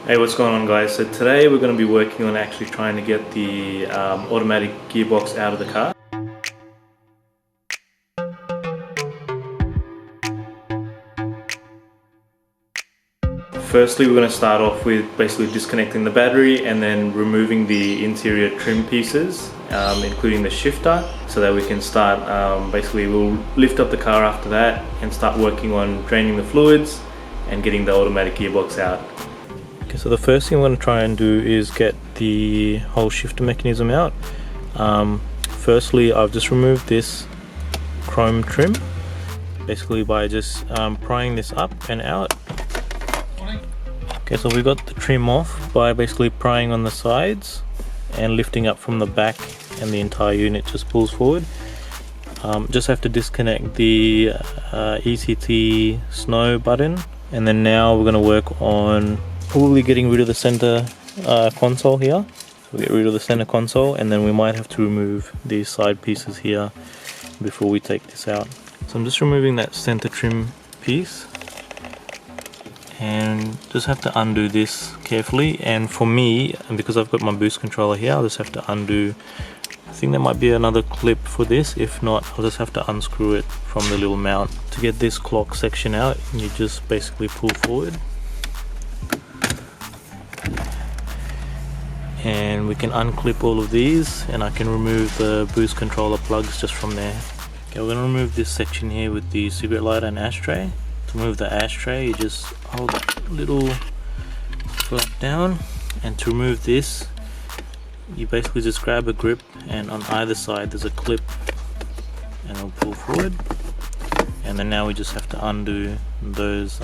Hey, what's going on, guys? So today we're going to be working on actually trying to get the automatic gearbox out of the car. Firstly, we're going to start off with basically disconnecting the battery and then removing the interior trim pieces, including the shifter, so that we can start, basically we'll lift up the car after that and start working on draining the fluids and getting the automatic gearbox out. Okay, so the first thing I'm going to try and do is get the whole shifter mechanism out. Firstly, I've just removed this chrome trim, basically by just prying this up and out. Okay, so we got the trim off by basically prying on the sides and lifting up from the back, and the entire unit just pulls forward. Just have to disconnect the ECT snow button, and then now we're going to work on probably getting rid of the center console here. So get rid of the center console, and then we might have to remove these side pieces here before we take this out. So I'm just removing that center trim piece, and just have to undo this carefully. And for me, and because I've got my boost controller here, I'll just have to undo. I think there might be another clip for this. If not, I'll just have to unscrew it from the little mount. To get this clock section out, you just basically pull forward, and we can unclip all of these, and I can remove the boost controller plugs just from there. Okay, we're going to remove this section here with the cigarette lighter and ashtray. To remove the ashtray, you just hold that little flap down, and to remove this, you basically just grab a grip, and on either side there's a clip, and it'll pull forward. And then now we just have to undo those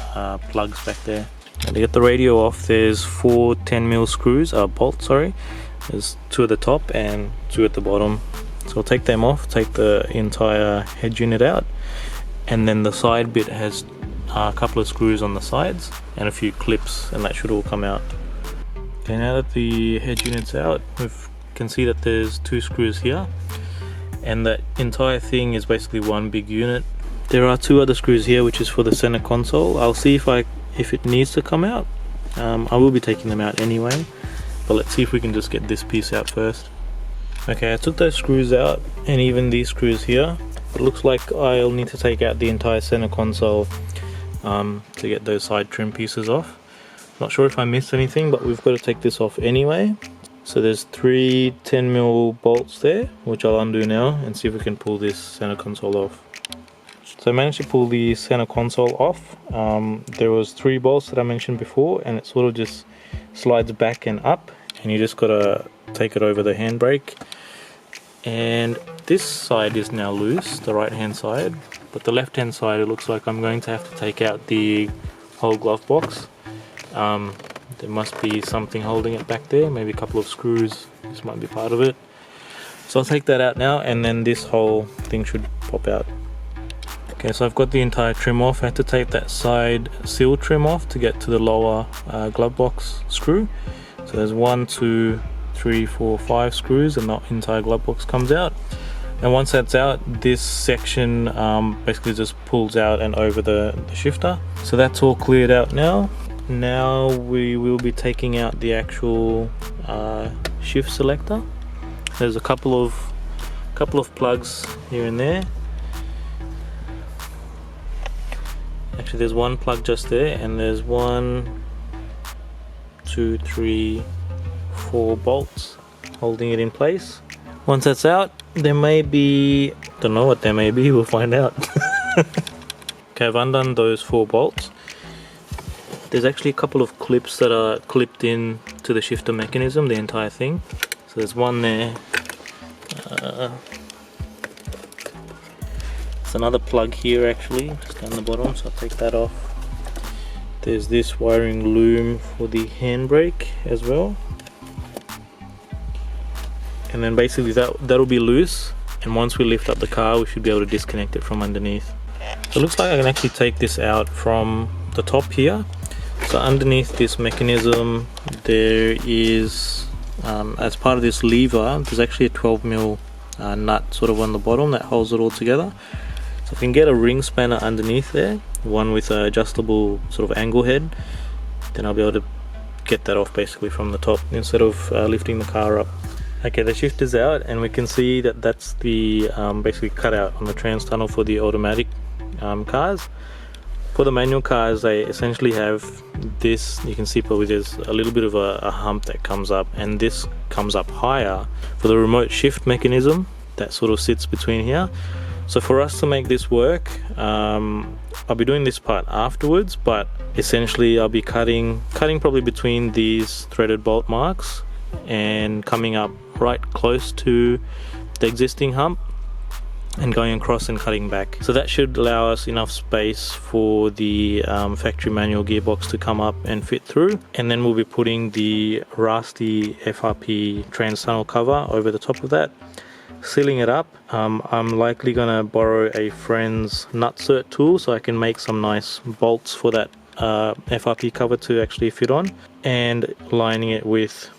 plugs back there. And to get the radio off, there's 4 10mm screws, bolts, sorry. There's 2 at the top and 2 at the bottom. So I'll take them off, take the entire head unit out, and then the side bit has a couple of screws on the sides and a few clips, and that should all come out. Okay, now that the head unit's out, we can see that there's 2 screws here, and that entire thing is basically one big unit. There are 2 other screws here, which is for the center console. I'll see if it needs to come out. I will be taking them out anyway, but let's see if we can just get this piece out first. Okay, I took those screws out, and even these screws here. It looks like I'll need to take out the entire center console to get those side trim pieces off. Not sure if I missed anything, but we've got to take this off anyway. So there's 3 10mm bolts there, which I'll undo now and see if we can pull this center console off. So I managed to pull the center console off. There was 3 bolts that I mentioned before, and it sort of just slides back and up, and you just gotta take it over the handbrake. And this side is now loose, the right hand side, but the left hand side, it looks like I'm going to have to take out the whole glove box. There must be something holding it back there, maybe a couple of screws. This might be part of it. So I'll take that out now, and then this whole thing should pop out. Okay, so I've got the entire trim off. I had to take that side seal trim off to get to the lower glove box screw. So there's 1, 2, 3, 4, 5 screws, and the entire glove box comes out. And once that's out, this section basically just pulls out and over the shifter. So that's all cleared out now. Now we will be taking out the actual shift selector. There's a couple of plugs here and there. Actually, there's 1 plug just there, and there's 1, 2, 3, 4 bolts holding it in place. Once that's out, there may be, don't know what there may be, we'll find out. Okay, I've undone those 4 bolts. There's actually a couple of clips that are clipped in to the shifter mechanism, the entire thing. So there's 1 there. There's another plug here actually, just down the bottom, so I'll take that off. There's this wiring loom for the handbrake as well. And then basically that'll be loose, and once we lift up the car, we should be able to disconnect it from underneath. So it looks like I can actually take this out from the top here. So underneath this mechanism, there is, as part of this lever, there's actually a 12mm nut sort of on the bottom that holds it all together. So I can get a ring spanner underneath there, one with an adjustable sort of angle head. Then I'll be able to get that off basically from the top instead of lifting the car up. Okay, the shift is out and we can see that that's the basically cutout on the trans tunnel for the automatic cars. For the manual cars, they essentially have this, you can see probably there's a little bit of a hump that comes up, and this comes up higher for the remote shift mechanism that sort of sits between here. So for us to make this work, I'll be doing this part afterwards, but essentially I'll be cutting probably between these threaded bolt marks and coming up right close to the existing hump and going across and cutting back. So that should allow us enough space for the factory manual gearbox to come up and fit through, and then we'll be putting the rusty FRP trans tunnel cover over the top of that, sealing it up. I'm likely gonna borrow a friend's nutsert tool so I can make some nice bolts for that FRP cover to actually fit on, and lining it with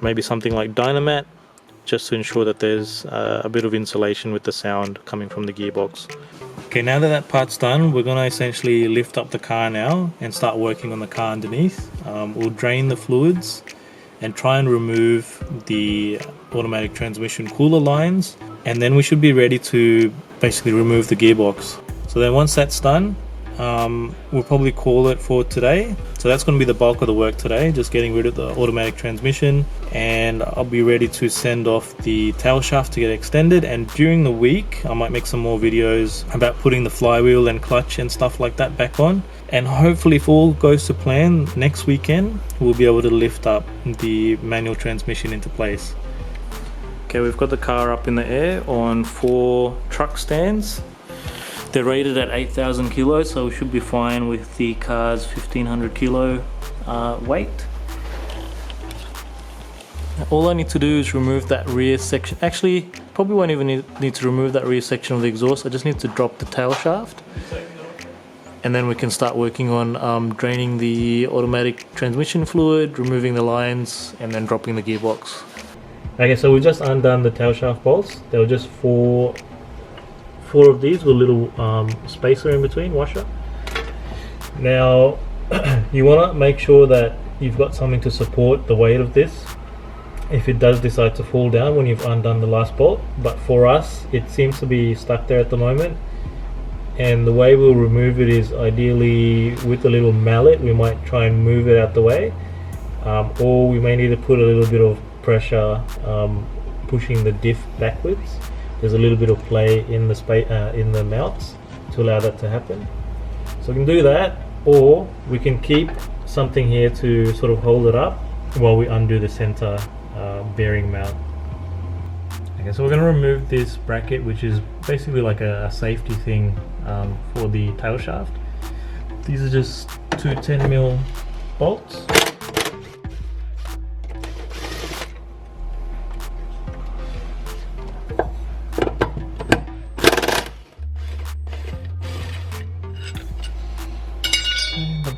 maybe something like Dynamat, just to ensure that there's a bit of insulation with the sound coming from the gearbox. Okay, now that that part's done, we're going to essentially lift up the car now and start working on the car underneath. We'll drain the fluids and try and remove the automatic transmission cooler lines, and then we should be ready to basically remove the gearbox. So then once that's done, we'll probably call it for today. So that's going to be the bulk of the work today, just getting rid of the automatic transmission, and I'll be ready to send off the tail shaft to get extended. And during the week I might make some more videos about putting the flywheel and clutch and stuff like that back on, and hopefully if all goes to plan, next weekend we'll be able to lift up the manual transmission into place. Okay, we've got the car up in the air on 4 truck stands. They're rated at 8,000 kilos, so we should be fine with the car's 1,500 kilo weight. All I need to do is remove that rear section. Actually, probably won't even need to remove that rear section of the exhaust. I just need to drop the tail shaft, and then we can start working on draining the automatic transmission fluid, removing the lines, and then dropping the gearbox. Okay, so we just undone the tail shaft bolts. There were just four of these with a little spacer in between, washer. Now you want to make sure that you've got something to support the weight of this if it does decide to fall down when you've undone the last bolt, but for us it seems to be stuck there at the moment, and the way we'll remove it is ideally with a little mallet. We might try and move it out the way, or we may need to put a little bit of pressure pushing the diff backwards. There's a little bit of play in the mounts to allow that to happen. So we can do that, or we can keep something here to sort of hold it up while we undo the center bearing mount. Okay, so we're going to remove this bracket, which is basically like a safety thing for the tail shaft. These are just 2 10mm bolts.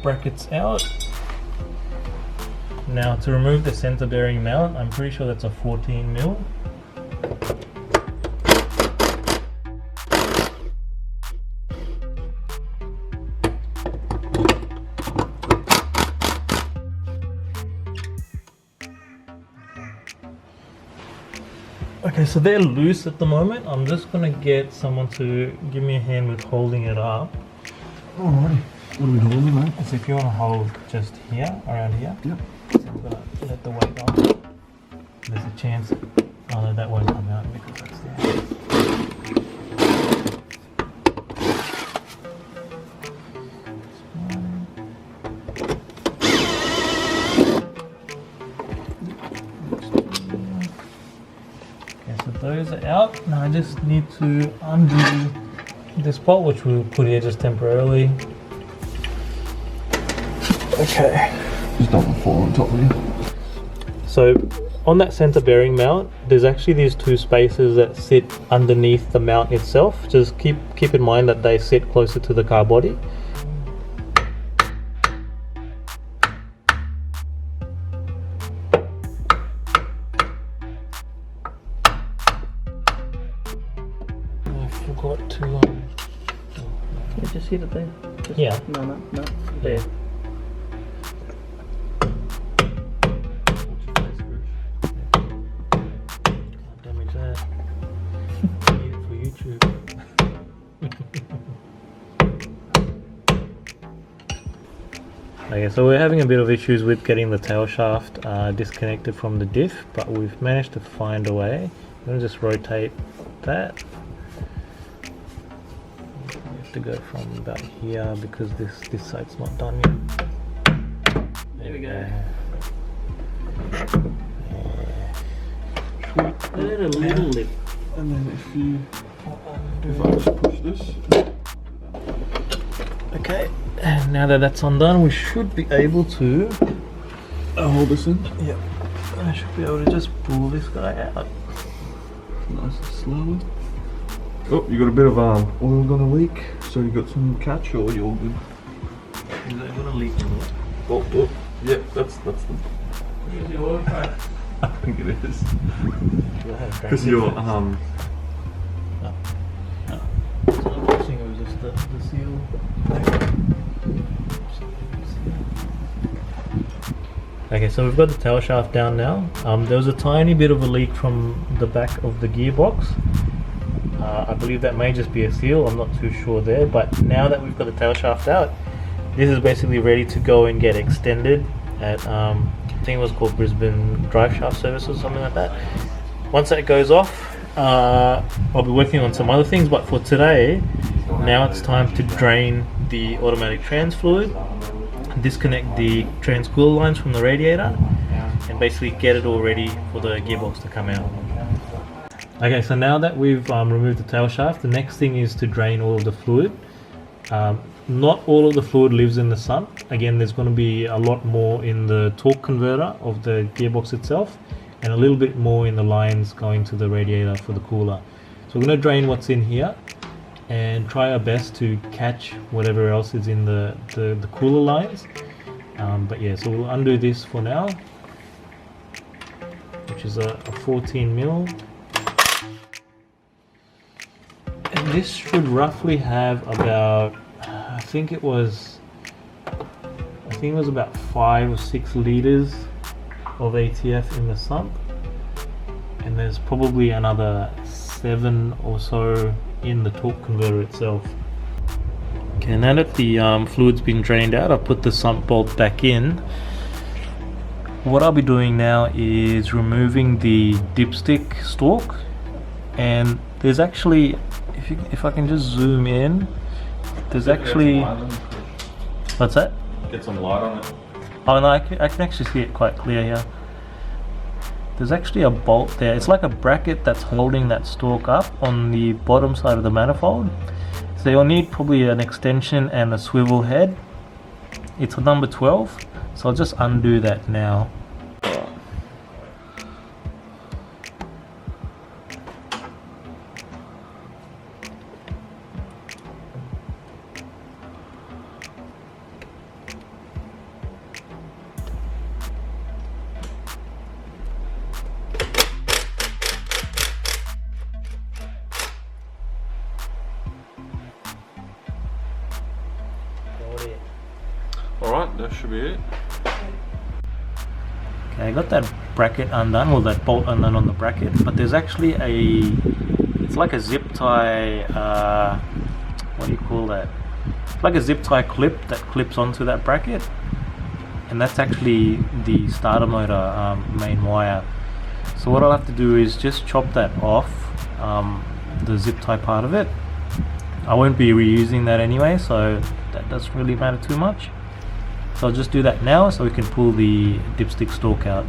Brackets out. Now to remove the center bearing mount, I'm pretty sure that's a 14mm. Okay, so they're loose at the moment. I'm just gonna get someone to give me a hand with holding it up. Alrighty. What are we holding, mate? So if you want to hold just here, around here. Yep. So I'm going to let the weight on. There's a chance, oh no, that won't come out because that's there. Okay, so those are out. Now I just need to undo this bolt, which we'll put here just temporarily. Okay. Just don't fall on top of you. So on that center bearing mount, there's actually these 2 spacers that sit underneath the mount itself. Just keep in mind that they sit closer to the car body. I forgot to Just hit it there. Just, yeah. No. There. Okay, so we're having a bit of issues with getting the tail shaft disconnected from the diff, but we've managed to find a way. I'm going to just rotate that. We have to go from about here because this side's not done yet. There we go. Let a little lip. And then if I just push this. Okay, and now that that's undone, we should be able to Hold this in. Yep, I should be able to just pull this guy out. Nice and slowly. Oh, you got a bit of oil gonna leak, so you got some catch, or you're good. Is that gonna leak? Oh, yeah, that's the. Is the oil pipe? I think it is. Because you're So I'm guessing it was just the seal. Okay, so we've got the tail shaft down now. There was a tiny bit of a leak from the back of the gearbox. I believe that may just be a seal, I'm not too sure there, but now that we've got the tail shaft out, this is basically ready to go and get extended at, I think it was called Brisbane Drive Shaft Service or something like that. Once that goes off, I'll be working on some other things, but for today, now it's time to drain the automatic trans fluid, disconnect the trans cooler lines from the radiator, and basically get it all ready for the gearbox to come out. Okay, so now that we've removed the tail shaft, the next thing is to drain all of the fluid. Not all of the fluid lives in the sump. Again, there's going to be a lot more in the torque converter of the gearbox itself, and a little bit more in the lines going to the radiator for the cooler. So we're going to drain what's in here and try our best to catch whatever else is in the cooler lines. But yeah, so we'll undo this for now, which is a 14 mil. And this should roughly have about, I think it was about 5 or 6 liters of ATF in the sump, and there's probably another 7 or so in the torque converter itself. Okay, now that the fluid's been drained out, I'll put the sump bolt back in. What I'll be doing now is removing the dipstick stalk, and there's actually, if I can just zoom in, there's actually, what's that? Get some light on it. Oh no, I can actually see it quite clear here. There's actually a bolt there. It's like a bracket that's holding that stalk up on the bottom side of the manifold. So you'll need probably an extension and a swivel head. It's a number 12, so I'll just undo that now. Alright, that should be it. Okay, I got that bracket undone, or that bolt undone on the bracket, but there's actually it's like a zip tie, what do you call that? It's like a zip tie clip that clips onto that bracket, and that's actually the starter motor main wire. So what I'll have to do is just chop that off, the zip tie part of it. I won't be reusing that anyway, so that doesn't really matter too much. So I'll just do that now so we can pull the dipstick stalk out.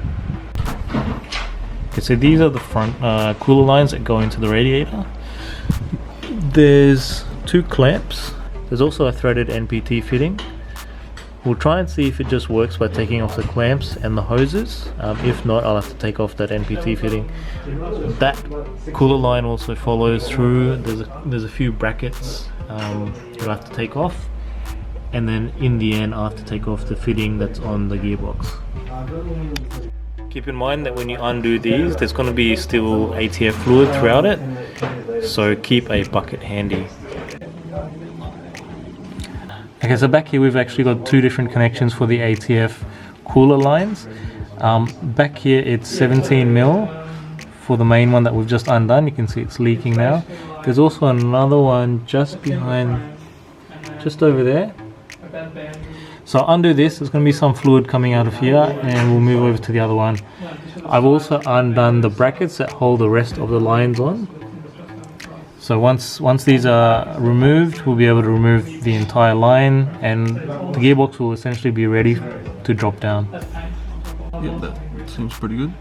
Okay, so these are the front cooler lines that go into the radiator. There's 2 clamps. There's also a threaded NPT fitting. We'll try and see if it just works by taking off the clamps and the hoses. If not, I'll have to take off that NPT fitting. That cooler line also follows through. There's a few brackets you'll have to take off. And then in the end, I'll have to take off the fitting that's on the gearbox. Keep in mind that when you undo these, there's going to be still ATF fluid throughout it, so keep a bucket handy. Okay, so back here we've actually got 2 different connections for the ATF cooler lines. Back here it's 17 mil for the main one that we've just undone. You can see it's leaking now. There's also another one just behind, just over there. So I'll undo this, there's going to be some fluid coming out of here, and we'll move over to the other one. I've also undone the brackets that hold the rest of the lines on. So once these are removed, we'll be able to remove the entire line, and the gearbox will essentially be ready to drop down. Yep, that seems pretty good.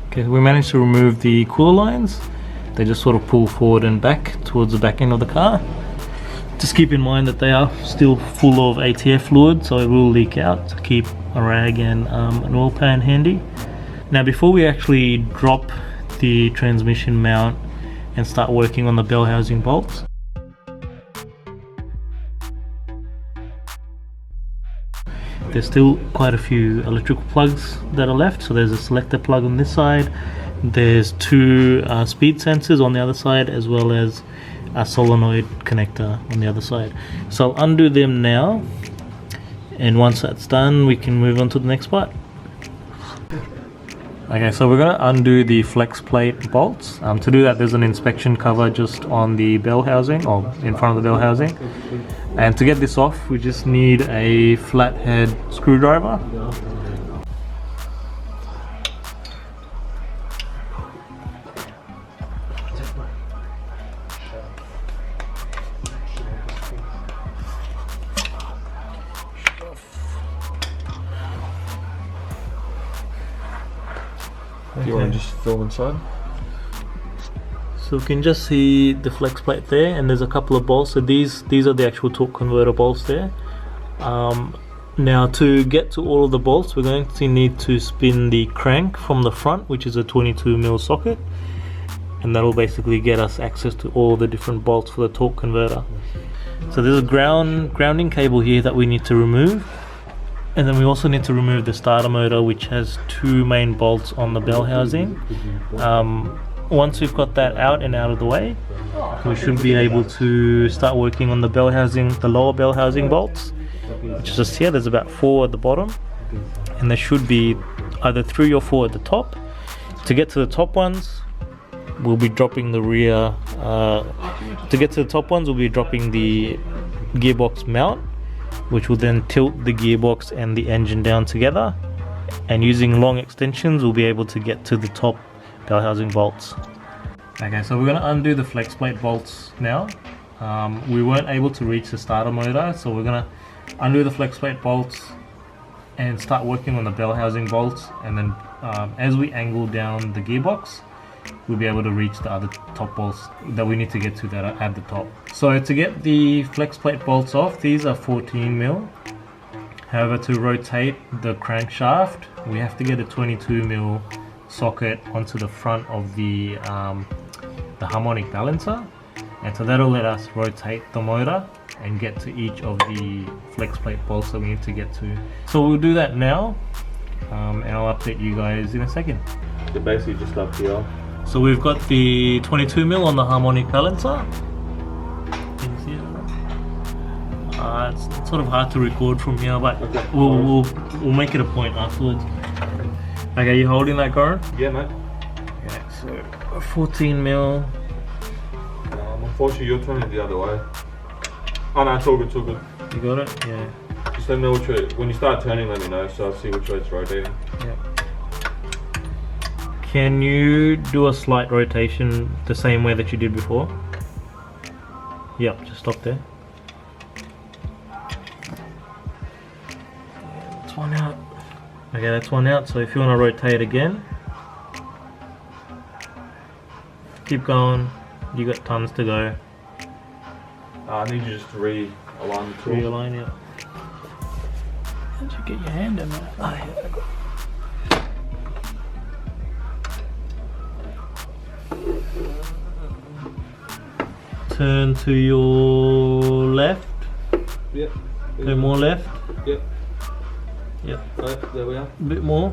Okay, we managed to remove the cooler lines. They just sort of pull forward and back towards the back end of the car. Just keep in mind that they are still full of ATF fluid, so it will leak out. So keep a rag and an oil pan handy. Now before we actually drop the transmission mount and start working on the bell housing bolts, there's still quite a few electrical plugs that are left. So there's a selector plug on this side, there's two speed sensors on the other side, as well as a solenoid connector on the other side. So I'll undo them now, and once that's done we can move on to the next part. Okay, so we're going to undo the flex plate bolts. To do that, there's an inspection cover just on the bell housing, or in front of the bell housing. And to get this off, we just need a flathead screwdriver. Do you want to just film inside? So we can just see the flex plate there, and there's a couple of bolts. So these are the actual torque converter bolts there. Now to get to all of the bolts, we're going to need to spin the crank from the front, which is a 22mm socket, and that'll basically get us access to all the different bolts for the torque converter. So there's a grounding cable here that we need to remove, and then we also need to remove the starter motor, which has two main bolts on the bell housing. Once we've got that out of the way, we should be able to start working on the bell housing, the lower bell housing bolts, which is just here. There's about 4 at the bottom, and there should be either 3 or 4 at the top. To get to the top ones, we'll be dropping the rear. To get to the top ones, we'll be dropping the gearbox mount, which will then tilt the gearbox and the engine down together. And using long extensions, we'll be able to get to the top bell housing bolts. Okay, so we're going to undo the flex plate bolts now. We weren't able to reach the starter motor, so we're going to undo the flex plate bolts and start working on the bell housing bolts, and then as we angle down the gearbox, we'll be able to reach the other top bolts that we need to get to that are at the top. So to get the flex plate bolts off, these are 14mm. However, to rotate the crankshaft, we have to get a 22mm socket onto the front of the harmonic balancer, and so that'll let us rotate the motor and get to each of the flex plate bolts that we need to get to. So we'll do that now, and I'll update you guys in a second. They're basically just up here. So we've got the 22mm on the harmonic balancer. Can you see it? It's sort of hard to record from here, but okay. we'll make it a point afterwards. Okay, you holding that, Garib? Yeah, mate. Okay, so 14mm. Unfortunately, you're turning the other way. Oh no, it's all good, it's all good. You got it? Yeah. Just let me know which way. When you start turning, let me know so I'll see which way it's rotating. Yeah. Can you do a slight rotation the same way that you did before? Yep, just stop there. That's one out. Okay, that's one out. So if you want to rotate again, keep going. You got tons to go. I need you just to realign the tool. Realign it. How'd you get your hand in there? Oh, yeah. Turn to your left. Yep. Go more left. Yep. Yep. Right, there we are. A bit more.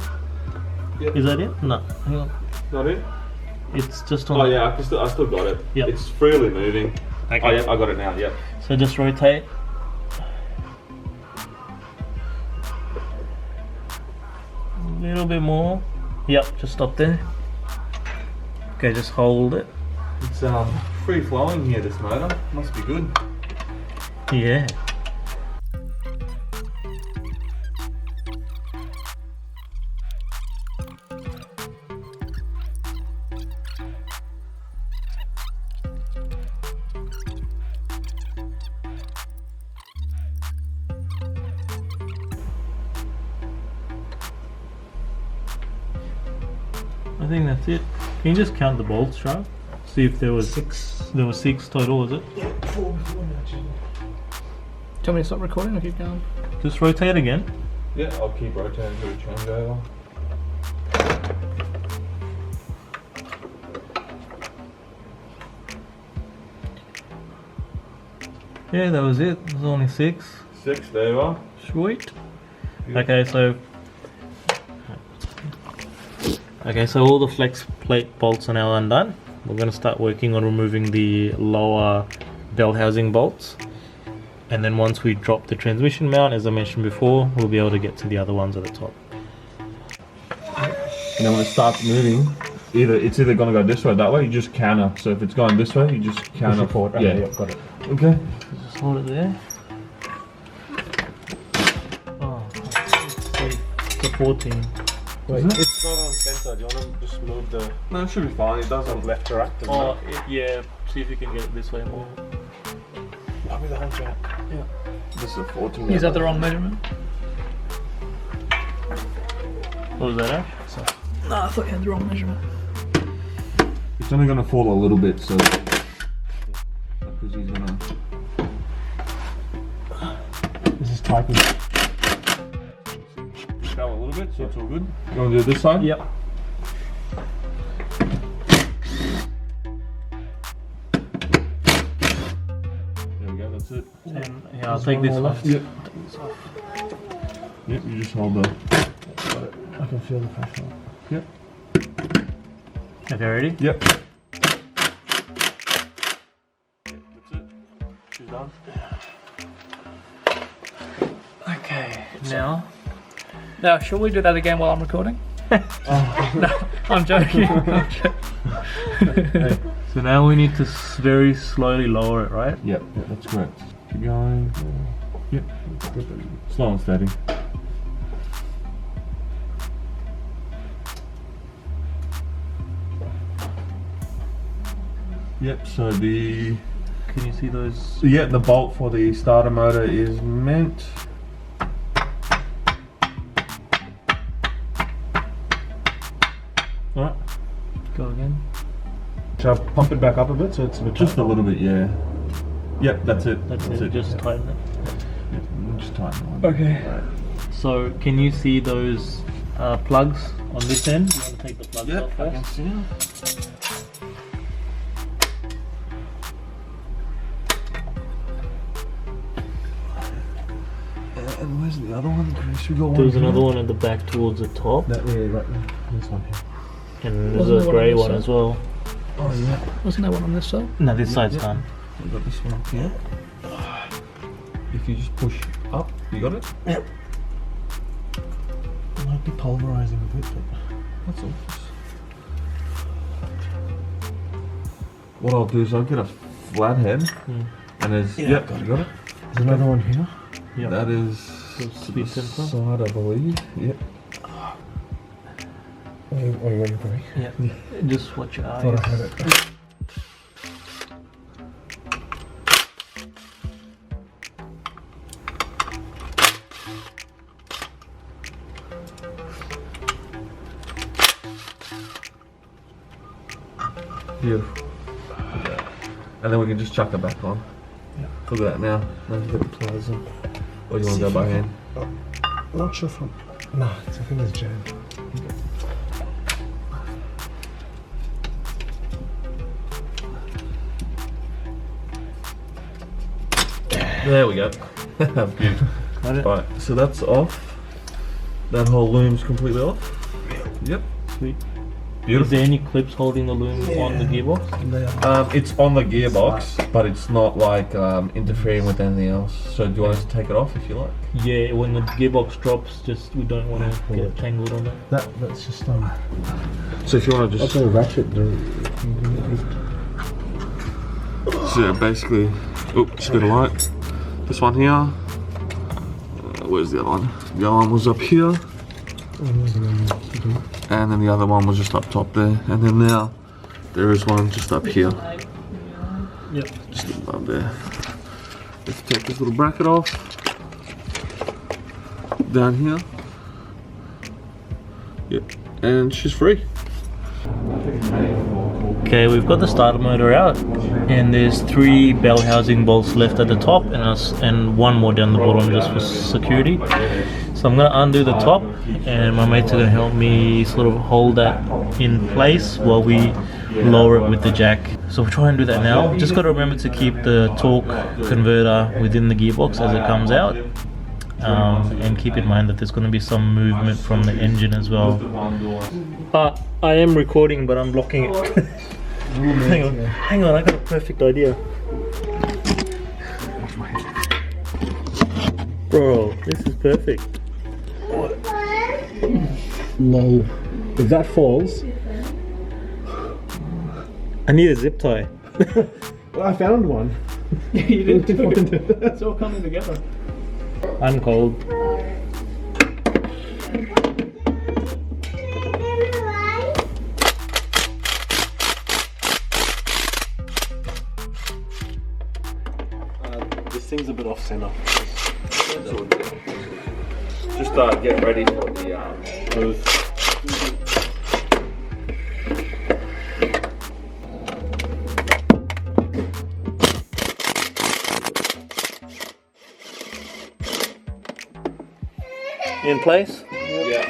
Yep. Is that it? No. Hang on. Not it? It's just on. Oh yeah, I still got it. Yep. It's freely moving. Okay. Oh yeah, I got it now, yep. So just rotate. A little bit more. Yep, just stop there. Okay, just hold it. It's free flowing here, this motor. Must be good. Yeah. I think that's it. Can you just count the bolts, Sharp? See if there was 6. There were 6 total, was it? Yeah, 4 before now, actually. Do you want me to stop recording or keep going? Just rotate again. Yeah, I'll keep rotating to the changeover. Yeah, that was it. It was only 6. 6, there you are. Sweet. Okay, so all the flex plate bolts are now undone. We're going to start working on removing the lower bell housing bolts, and then once we drop the transmission mount, as I mentioned before, we'll be able to get to the other ones at the top. And then when it starts moving, it's either going to go this way or that way. You just counter. So if it's going this way, you just counter forward. Okay, Yeah, got it. Okay. Just hold it there. Oh, it's the 14. Wait, It's not on center. Do you want to just move the? No, it should be fine. It does on left to right. Oh, yeah. See if you can get it this way more. Probably the whole jack. Yeah. This is a 14. Is that the wrong measurement? What was that, Ash? No, I thought you had the wrong measurement. It's only going to fall a little bit, so because he's going to. This is typing. Go a little bit, so it's all good. You want to do this side? Yep. There we go. That's it. And yeah, I'll take this off. Yep. Yep. You just hold the. I can feel the pressure. Yep. Okay, ready? Yep. That's it. She's done. Okay, now. Now, shall we do that again while I'm recording? No, I'm joking. So now we need to very slowly lower it, right? Yep. Yep. That's correct. Keep going. Yep. Slow and steady. Yep, so the Can you see those? the bolt for the starter motor is meant. Alright. Go again. Shall I pump it back up a bit so it's a bit just a little bit, yeah. Yep, that's it. That's it. Just tighten it. Yep, just tighten it. Okay. Right. So can you see those plugs on this end? You want to take the plugs off I can first? see it. And where's the other one, Chris? We got one. There's here. another one at the back towards the top, That really right there. This one here. and Wasn't there's a there one grey on this one side? as well. Oh yeah. Wasn't there one on this side? No, this side's yeah. done. We got this one here. If you just push up, you got it? Yep. It might be pulverizing a bit, but that's all. What I'll do is I'll get a flat head, and there's Yeah. you got it. There's another one here. Yep. That is The to speed the sensor. side, I believe. Yep. Are you ready for me? Yeah. Just watch your eyes. Thought I had it. Beautiful. And then we can just chuck it back on. Yeah. Look at that now. Now you get the pliers in. Or you want to go by hand? I'm not sure if I'm. No, I think it's jammed. There we go. Beautiful. Got it? Right, so that's off. That whole loom's completely off. Yep. Sweet. Is Beautiful. there any clips holding the loom on the gearbox? They are. It's on the gearbox, but it's not like interfering with anything else. So do you want us to take it off if you like? Yeah, when the gearbox drops, just we don't want to get tangled on it. That's just So if you want to just a ratchet. So yeah, basically, just got a light. This one here. Where's the other one? The other one was up here. And then the other one was just up top there. And then now there is one just up here. Yep. Just above there. Let's take this little bracket off. Down here. Yep. And she's free. Okay, we've got the starter motor out, and there's 3 bell housing bolts left at the top, and one more down the bottom just for security. So I'm gonna undo the top, and my mates are gonna help me sort of hold that in place while we lower it with the jack. So we'll try and do that now. Just gotta remember to keep the torque converter within the gearbox as it comes out. And keep in mind that there's going to be some movement from the engine as well. I am recording, but I'm blocking it. hang on, I got a perfect idea. Bro, this is perfect. No. If that falls... I need a zip tie. Well, I found one. You did too. It's all coming together. I'm cold. This thing's a bit off center. Just get ready for the move. In place? Yeah.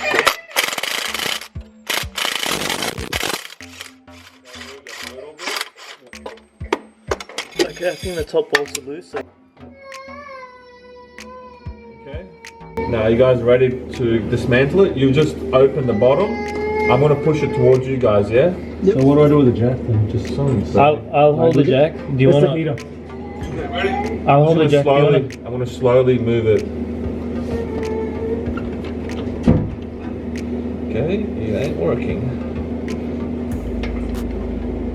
Okay, I think the top bolts are loose. Okay. Now you guys ready to dismantle it? You just open the bottom. I'm gonna push it towards you guys, yeah? Yep. So what do I do with the jack then? Just I'll hold the jack. Do you want to? Ready? I'll hold the jack. I'm gonna slowly move it. Okay, it ain't working.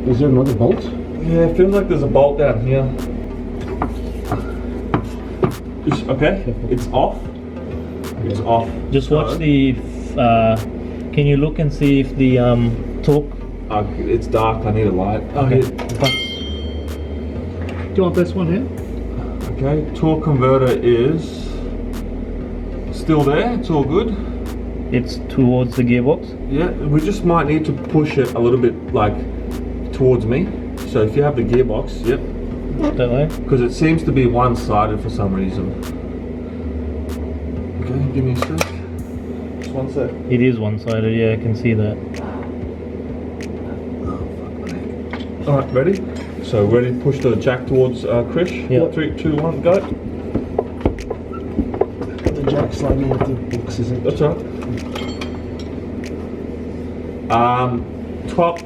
Is there another bolt? Yeah, it feels like there's a bolt down here. Okay, it's off. It's off. Just watch the. Can you look and see if the torque? It's dark. I need a light. Okay. Do you want this one here? Okay, torque converter is still there. It's all good. It's towards the gearbox. Yeah, we just might need to push it a little bit, like towards me. So if you have the gearbox, yep. That way. Because it seems to be one-sided for some reason. Okay, give me a sec. Just one sec. It is one-sided. Yeah, I can see that. All right, ready? So ready to push the jack towards Krish? Yeah. 3, 2, 1, go. The jack sliding with the box, isn't it? That's all right. Top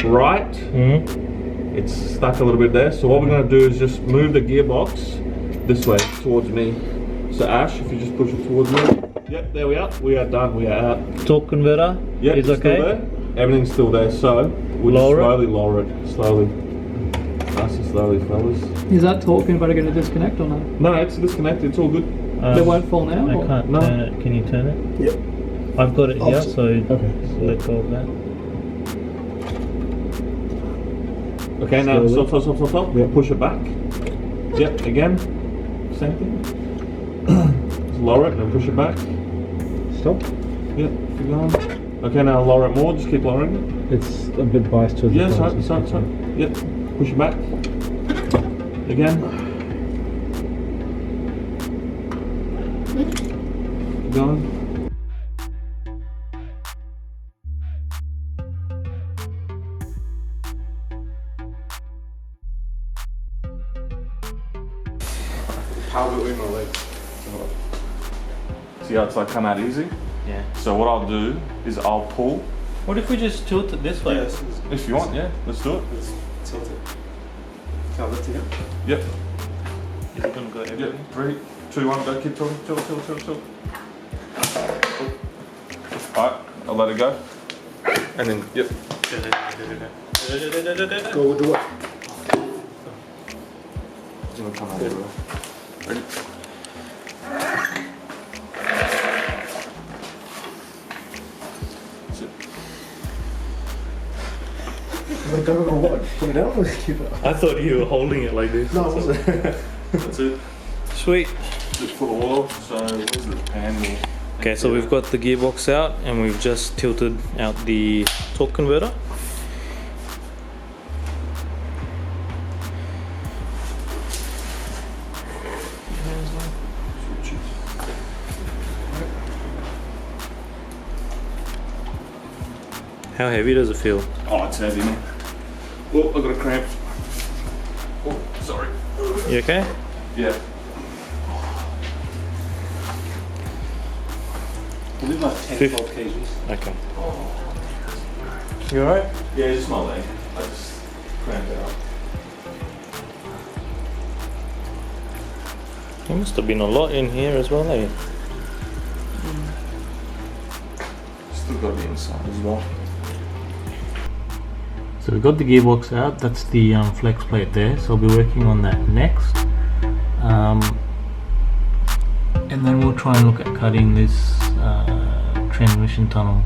right. Mm-hmm. It's stuck a little bit there. So what we're going to do is just move the gearbox this way towards me. So Ash, if you just push it towards me. Yep, there we are. We are done. We are out. Torque converter. Yep, is it's okay. still there. Everything's still there. So we'll just slowly lower it. Slowly. Nice and slowly, fellas. Is that torque converter going to disconnect or no? No, it's disconnected. It's all good. They won't fall now? I or? can't No. turn it. Can you turn it? Yep. I've got it here, so Okay. let go of that. Okay, now stop. Yep. Push it back. Yep, again. Same thing. Just lower it and push it back. Stop. Yep, keep going. Okay, now lower it more. Just keep lowering it. It's a bit biased towards Yeah, the sorry. Yep, push it back. Again. Keep going. How do in my legs? See how it's like come out easy? Yeah. So what I'll do is I'll pull. What if we just tilt it this way? If you want, yeah, let's do it. Let's tilt it. Can I lift it up? Yep. Is it gonna go everywhere? Yep. 3, 2, 1, go. Keep tilting. Tilt. Alright, I'll let it go. And then, yep. Go with the what? I'm gonna come over. Ready? Sit. Like, I don't know what. Put it down or keep it up? I thought you were holding it like this. No, it wasn't. That's it. Sweet. Just full of oil. So where's the pan here? Okay, so we've got the gearbox out and we've just tilted out the torque converter. How heavy does it feel? Oh, it's heavy, man. Oh, I got a cramp. Oh, sorry. You okay? Yeah. I believe like 10, 12 kgs. Okay. You alright? Yeah, it's my leg. I just cramped it up. There must have been a lot in here as well, eh? Still got to be inside as well. So we've got the gearbox out, that's the flex plate there, so I'll be working on that next. And then we'll try and look at cutting this transmission tunnel